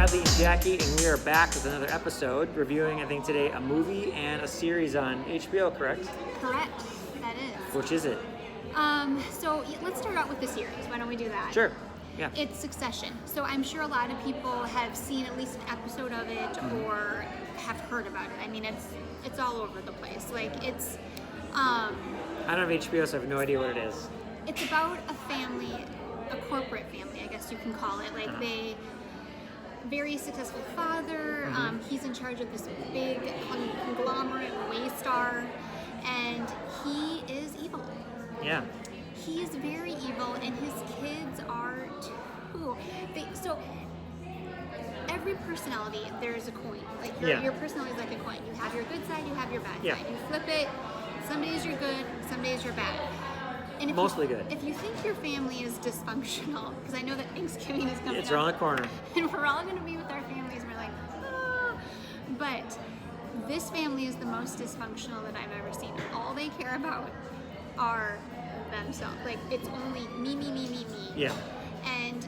Bradley and Jackie, and we are back with another episode, reviewing, I think today, a movie and a series on HBO, correct? Correct, that is. Which is it? Let's start out with the series. Why don't we do that? Sure, yeah. It's Succession. So I'm sure a lot of people have seen at least an episode of it or have heard about it. I mean, it's all over the place. Like, it's... I don't have HBO, so I have no idea what it is. It's about a family, a corporate family, I guess you can call it. Like, very successful father. He's in charge of this big conglomerate, Waystar, and he is evil. Yeah. He is very evil, and his kids are too. So every personality, there's a coin. Like your personality is like a coin. You have your good side, you have your bad side. You flip it. Some days you're good, some days you're bad. And Mostly good. If you think your family is dysfunctional, because I know that Thanksgiving is coming up. It's around the corner. And we're all going to be with our families, and we're like, ah. But this family is the most dysfunctional that I've ever seen. All they care about are themselves. Like, it's only me. Yeah. And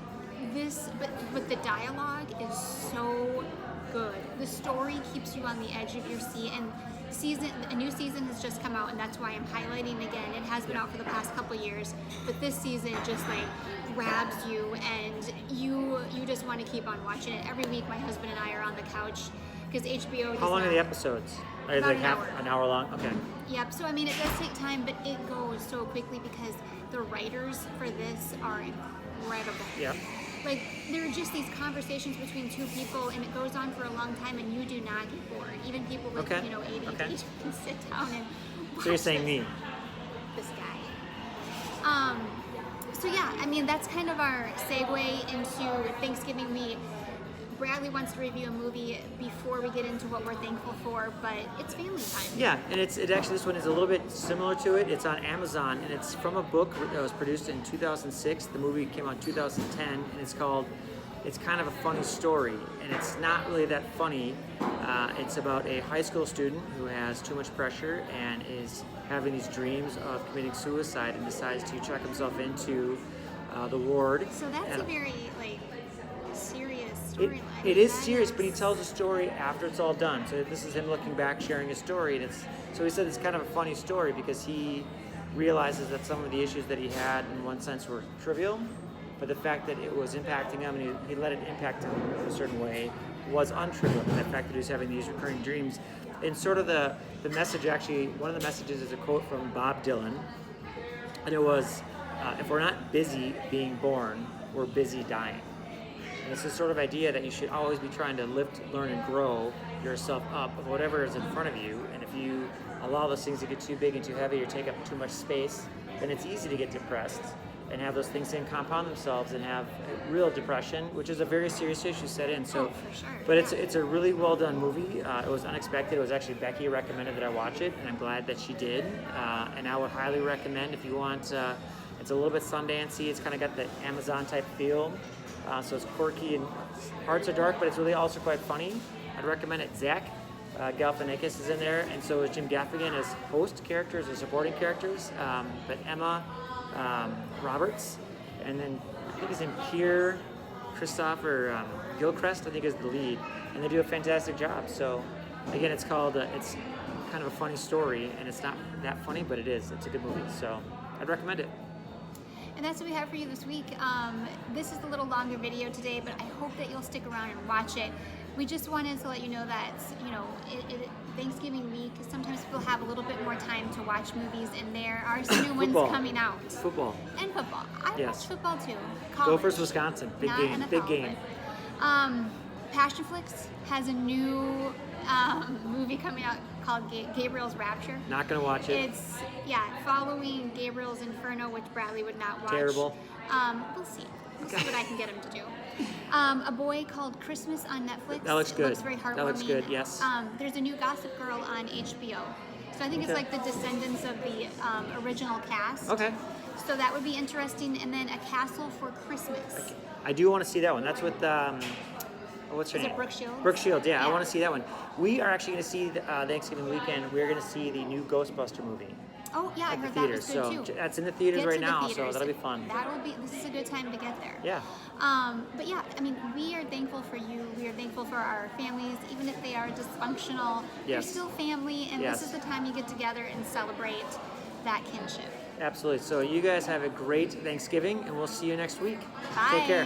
but the dialogue is so good. The story keeps you on the edge of your seat, and a new season has just come out, and that's why I'm highlighting again. It has been out for the past couple years, but this season just like grabs you, and you just want to keep on watching it. Every week, my husband and I are on the couch because HBO. How long are the episodes? Are they like an hour long? Okay. Yep. So I mean, it does take time, but it goes so quickly because the writers for this are incredible. Yeah. Like, there are just these conversations between two people, and it goes on for a long time, and you do not get bored. Even people with, ADD can sit down and watch. So you're saying me? This guy. So yeah, I mean, that's kind of our segue into Thanksgiving week. Bradley wants to review a movie before we get into what we're thankful for, but it's family time. Yeah, and it actually, this one is a little bit similar to it. It's on Amazon, and it's from a book that was produced in 2006. The movie came out in 2010, and it's kind of a funny story, and it's not really that funny. It's about a high school student who has too much pressure and is having these dreams of committing suicide and decides to check himself into the ward. So that's a very, serious storyline. It is serious, but he tells a story after it's all done. So this is him looking back, sharing his story, and so he said it's kind of a funny story because he realizes that some of the issues that he had, in one sense, were trivial, but the fact that it was impacting him and he let it impact him in a certain way was untrivial. And the fact that he was having these recurring dreams, and sort of the message, actually, one of the messages is a quote from Bob Dylan, and it was, "If we're not busy being born, we're busy dying." And it's this sort of idea that you should always be trying to lift, learn, and grow yourself up of whatever is in front of you. And if you allow those things to get too big and too heavy or take up too much space, then it's easy to get depressed and have those things then compound themselves and have real depression, which is a very serious issue set in. So, for sure. But it's a really well done movie. It was unexpected. It was actually Becky recommended that I watch it, and I'm glad that she did. And I would highly recommend if you want. It's a little bit Sundancey. It's kind of got the Amazon type feel. So it's quirky and parts are dark, but it's really also quite funny. I'd recommend it. Zach Galifianakis is in there, and so is Jim Gaffigan as host characters or supporting characters. But Emma Roberts, and then I think his name Pierre Christopher Gilchrist, I think, is the lead, and they do a fantastic job. So again, it's called it's kind of a funny story, and it's not that funny, but it is. It's a good movie, so I'd recommend it. And that's what we have for you this week. This is a little longer video today, but I hope that you'll stick around and watch it. We just wanted to let you know that, Thanksgiving week, sometimes people have a little bit more time to watch movies, and there are some new ones coming out. Football. And football. I watch football too. College. Gophers, Wisconsin. Big game. NFL, big game. Passion Flix has a new movie coming out called Gabriel's Rapture. Not gonna watch it. It's following Gabriel's Inferno, which Bradley would not watch. Terrible. We'll see. We'll see what I can get him to do. A Boy Called Christmas on Netflix. That looks good. It looks very heartwarming. That looks good. Yes. There's a new Gossip Girl on HBO. So I think it's like the descendants of the original cast. Okay. So that would be interesting. And then A Castle for Christmas. I do want to see that one. That's with what's her name? Is it Brooke Shields? Brooke Shields, yeah. I want to see that one. We are actually going to see Thanksgiving weekend. We're going to see the new Ghostbuster movie. Oh yeah, I at the heard theater. that was So good too. that's in the theaters Get right to the now, theaters. so that'll be fun. This is a good time to get there. Yeah. But yeah, I mean, we are thankful for you. We are thankful for our families, even if they are dysfunctional. They're Yes. still family, and Yes. this is the time you get together and celebrate that kinship. Absolutely. So you guys have a great Thanksgiving, and we'll see you next week. Bye. Take care.